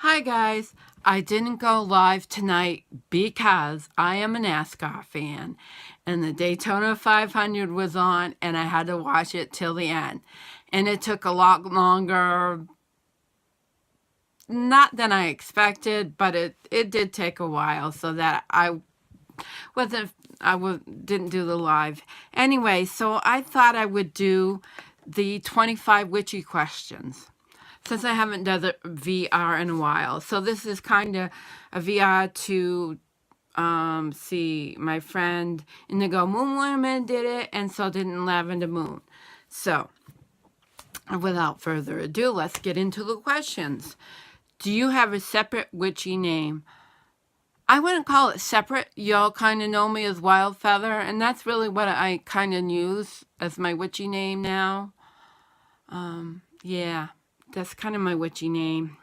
Hi guys, I didn't go live tonight because I am a NASCAR fan and the Daytona 500 was on and I had to watch it till the end. And it took a lot longer, not than I expected, but it did take a while so that didn't do the live. Anyway, so I thought I would do the 25 Witchy Questions, since I haven't done the VR in a while. So this is kind of a VR to see my friend Indigo Moon Woman did it, and so did Lavender Moon. So without further ado, let's get into the questions. Do you have a separate witchy name? I wouldn't call it separate. Y'all kind of know me as Wild Feather, and that's really what I kind of use as my witchy name now. Yeah, that's kind of my witchy name.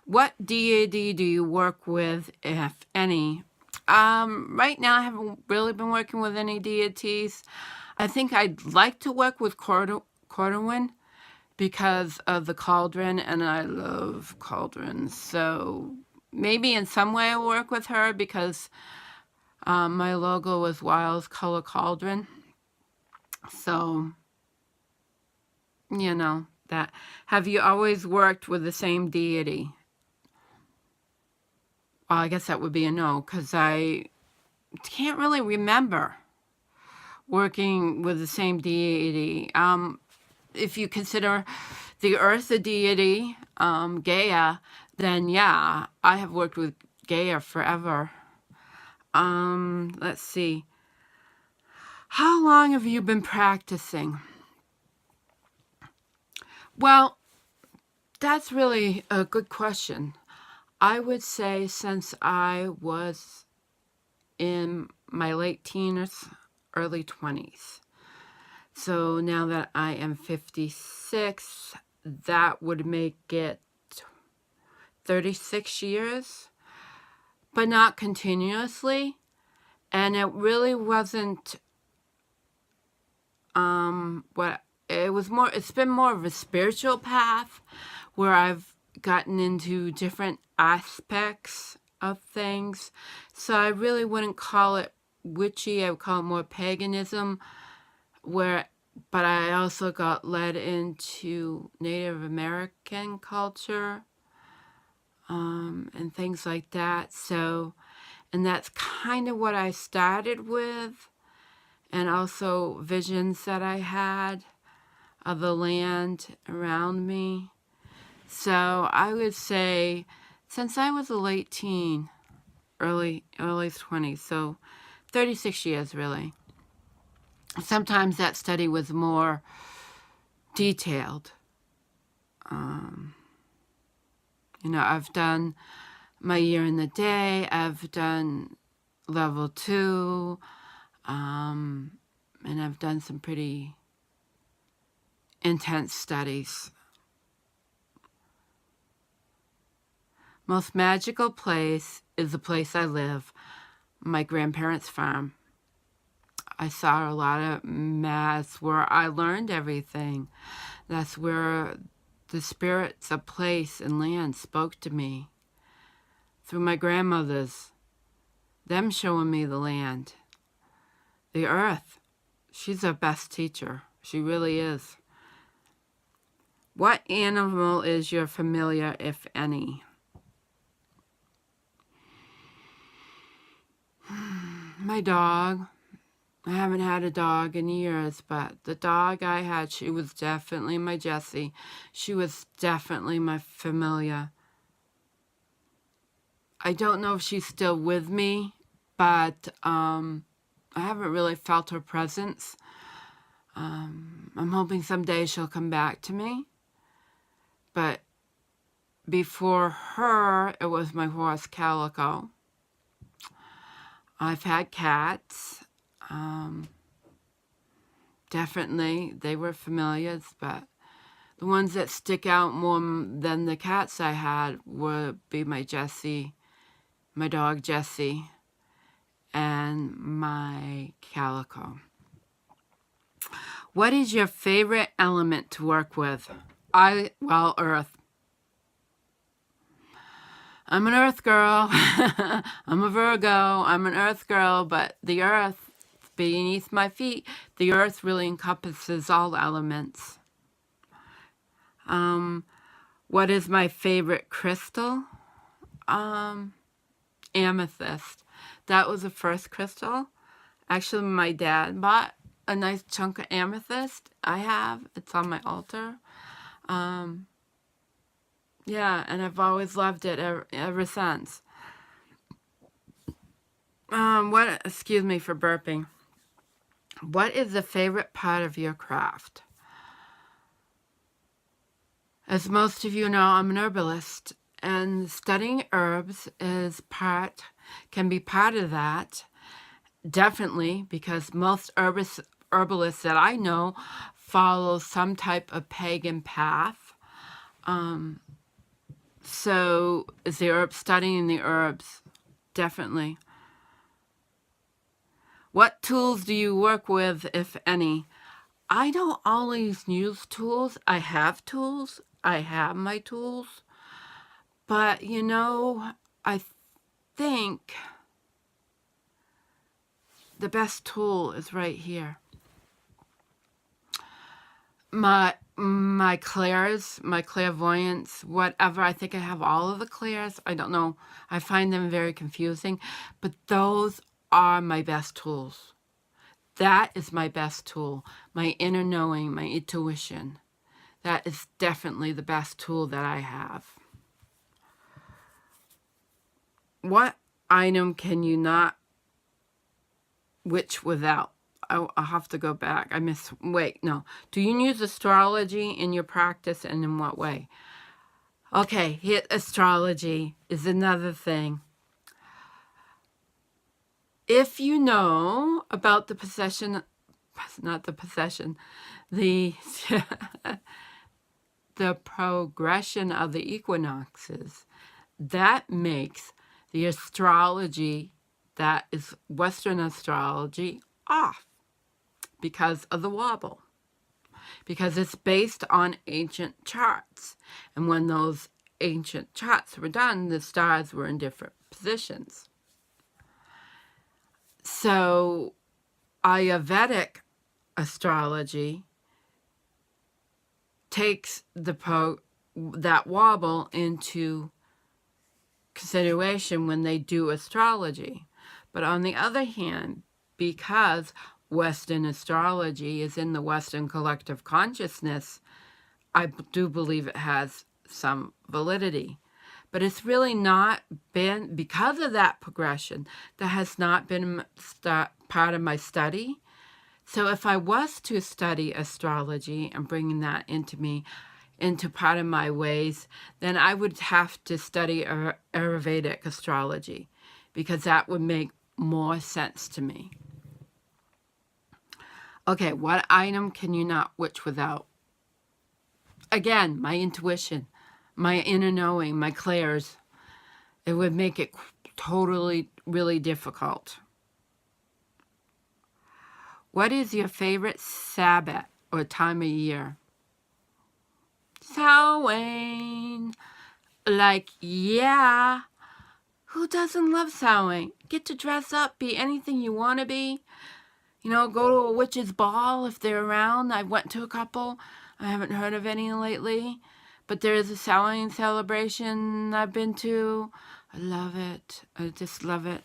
What deity do you work with, if any? Right now I haven't really been working with any deities. I think I'd like to work with Corduan because of the cauldron, and I love cauldrons. So maybe in some way I'll work with her because my logo was Wild's Color Cauldron. So, you know, that. Have you always worked with the same deity? Well, I guess that would be a no, because I can't really remember working with the same deity. If you consider the earth a deity, Gaia, then yeah, I have worked with Gaia forever. Let's see. How long have you been practicing? Well, that's really a good question. I would say since I was in my late teens, early 20s. So now that I am 56, that would make it 36 years, but not continuously. And it really wasn't it's been more of a spiritual path where I've gotten into different aspects of things. So I really wouldn't call it witchy. I would call it more paganism, but I also got led into Native American culture and things like that. So, and that's kind of what I started with, and also visions that I had of the land around me. So I would say since I was a late teen, early 20s, so 36 years really. Sometimes that study was more detailed. I've done my year in the day, I've done level 2, and I've done some pretty intense studies. Most magical place is the place I live, my grandparents' farm. I saw a lot of mass where I learned everything. That's where the spirits of place and land spoke to me. Through my grandmothers, them showing me the land. The earth, she's our best teacher. She really is. What animal is your familiar, if any? My dog. I haven't had a dog in years, but the dog I had, she was definitely my Jessie. She was definitely my familiar. I don't know if she's still with me, but I haven't really felt her presence. I'm hoping someday she'll come back to me. But before her, it was my horse, Calico. I've had cats. Definitely, they were familiars, but the ones that stick out more than the cats I had would be my Jessie, my dog Jessie, and my Calico. What is your favorite element to work with? Earth. I'm an earth girl. I'm a Virgo. I'm an earth girl, but the earth beneath my feet, the earth really encompasses all elements. What is my favorite crystal? Amethyst. That was the first crystal. Actually, my dad bought a nice chunk of amethyst. I have. It's on my altar. Yeah, and I've always loved it ever since. Excuse me for burping. What is the favorite part of your craft? As most of you know, I'm an herbalist, and studying herbs can be part of that, definitely, because most herbalists that I know follow some type of pagan path. So is studying the herbs, definitely. What tools do you work with, if any? I don't always use tools. I have tools. I have my tools. But, I think the best tool is right here. My clairs, my clairvoyance, whatever. I think I have all of the clairs. I don't know. I find them very confusing. But those are my best tools. That is my best tool. My inner knowing, my intuition. That is definitely the best tool that I have. What item can you not witch without? I'll have to go back. Wait, no. Do you use astrology in your practice, and in what way? Okay, astrology is another thing. If you know about the the progression of the equinoxes, that makes the astrology that is Western astrology off because of the wobble. Because it's based on ancient charts. And when those ancient charts were done, the stars were in different positions. So Ayurvedic astrology takes that wobble into consideration when they do astrology. But on the other hand, because Western astrology is in the Western collective consciousness, I do believe it has some validity. But it's really not been, because of that progression, that has not been part of my study. So if I was to study astrology and bringing that into part of my ways, then I would have to study Ayurvedic astrology, because that would make more sense to me. Okay, what item can you not witch without? Again, my intuition, my inner knowing, my clairs. It would make it totally, really difficult. What is your favorite Sabbath or time of year? Samhain. Like, yeah. Who doesn't love Samhain? Get to dress up, be anything you want to be. Go to a witch's ball if they're around. I went to a couple. I haven't heard of any lately. But there is a Samhain celebration I've been to. I love it. I just love it.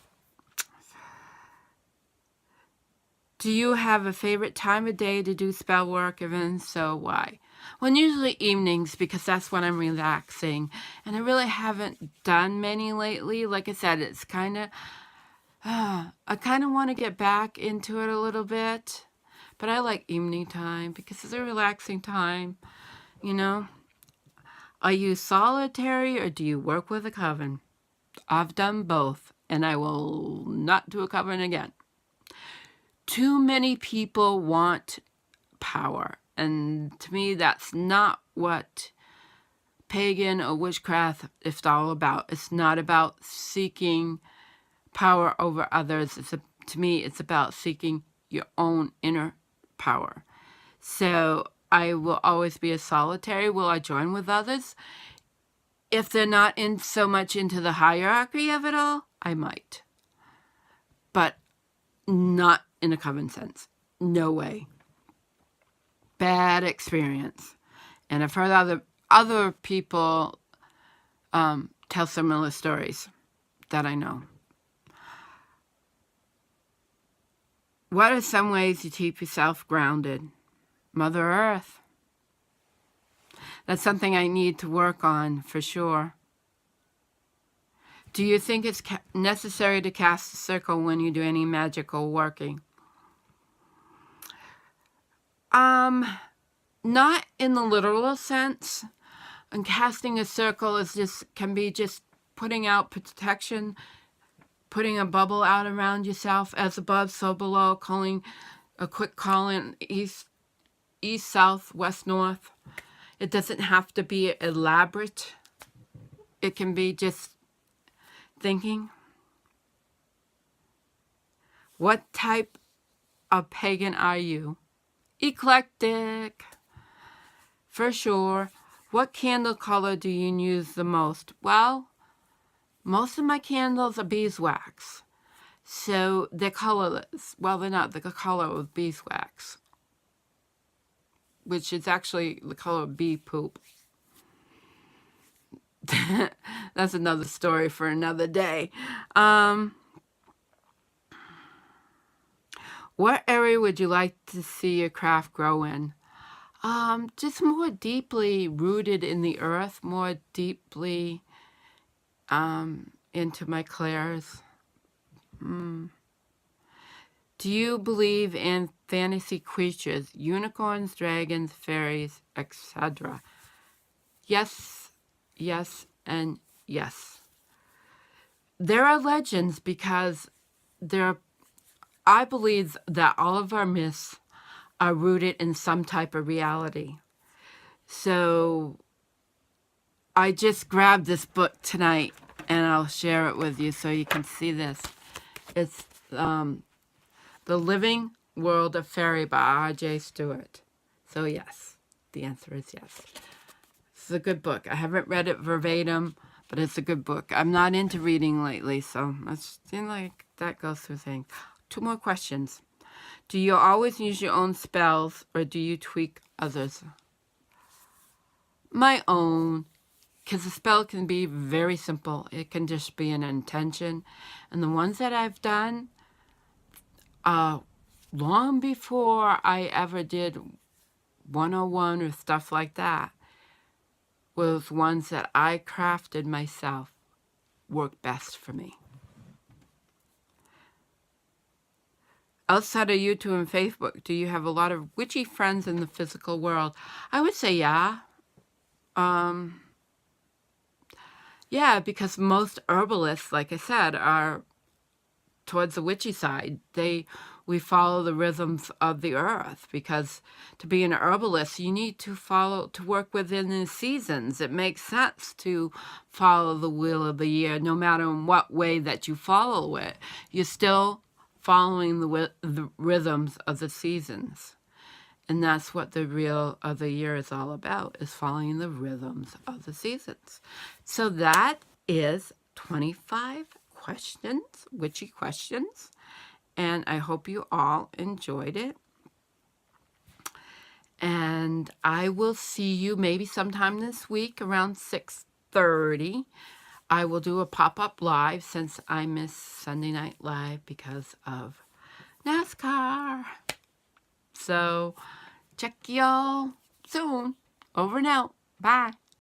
Do you have a favorite time of day to do spell work? Even so, why? Well, usually evenings, because that's when I'm relaxing. And I really haven't done many lately. Like I said, it's kind of... I kind of want to get back into it a little bit. But I like evening time because it's a relaxing time, Are you solitary or do you work with a coven? I've done both, and I will not do a coven again. Too many people want power, and to me that's not what pagan or witchcraft is all about. It's not about seeking power over others. To me, it's about seeking your own inner power. So I will always be a solitary. Will I join with others? if they're not in so much into the hierarchy of it all, I might. But not in a coven sense. No way. Bad experience. And I've heard other people tell similar stories that I know. What are some ways you keep yourself grounded? Mother Earth. That's something I need to work on for sure. Do you think it's necessary to cast a circle when you do any magical working? Not in the literal sense. And casting a circle can be just putting out protection, putting a bubble out around yourself, as above, so below, calling a quick call in east, south, west, north. It doesn't have to be elaborate. It can be just thinking. What type of pagan are you? Eclectic. For sure. What candle color do you use the most? Well, most of my candles are beeswax. So they're colorless. Well, they're not the color of beeswax, which is actually the color of bee poop. That's another story for another day. What area would you like to see your craft grow in? Just more deeply rooted in the earth, more deeply into my clairs. Do you believe in fantasy creatures, unicorns, dragons, fairies, etc.? Yes, yes, and yes. There are legends because I believe that all of our myths are rooted in some type of reality. So I just grabbed this book tonight and I'll share it with you so you can see this. It's The Living World of Fairy by R.J. Stewart. So yes, the answer is yes. It's a good book. I haven't read it verbatim, but it's a good book. I'm not into reading lately, so it seems like that goes through things. 2 more questions. Do you always use your own spells or do you tweak others? My own, because a spell can be very simple. It can just be an intention. And the ones that I've done, long before I ever did 101 or stuff like that, was ones that I crafted myself, work best for me. Outside of YouTube and Facebook, do you have a lot of witchy friends in the physical world? I would say yeah. Yeah, because most herbalists, like I said, are towards the witchy side. We follow the rhythms of the earth, because to be an herbalist, you need to work within the seasons. It makes sense to follow the wheel of the year, no matter in what way that you follow it. You're still following the rhythms of the seasons. And that's what the wheel of the year is all about, is following the rhythms of the seasons. So that is 25 questions, witchy questions. And I hope you all enjoyed it. And I will see you maybe sometime this week around 6:30. I will do a pop-up live since I missed Sunday Night Live because of NASCAR. So check y'all soon. Over and out. Bye.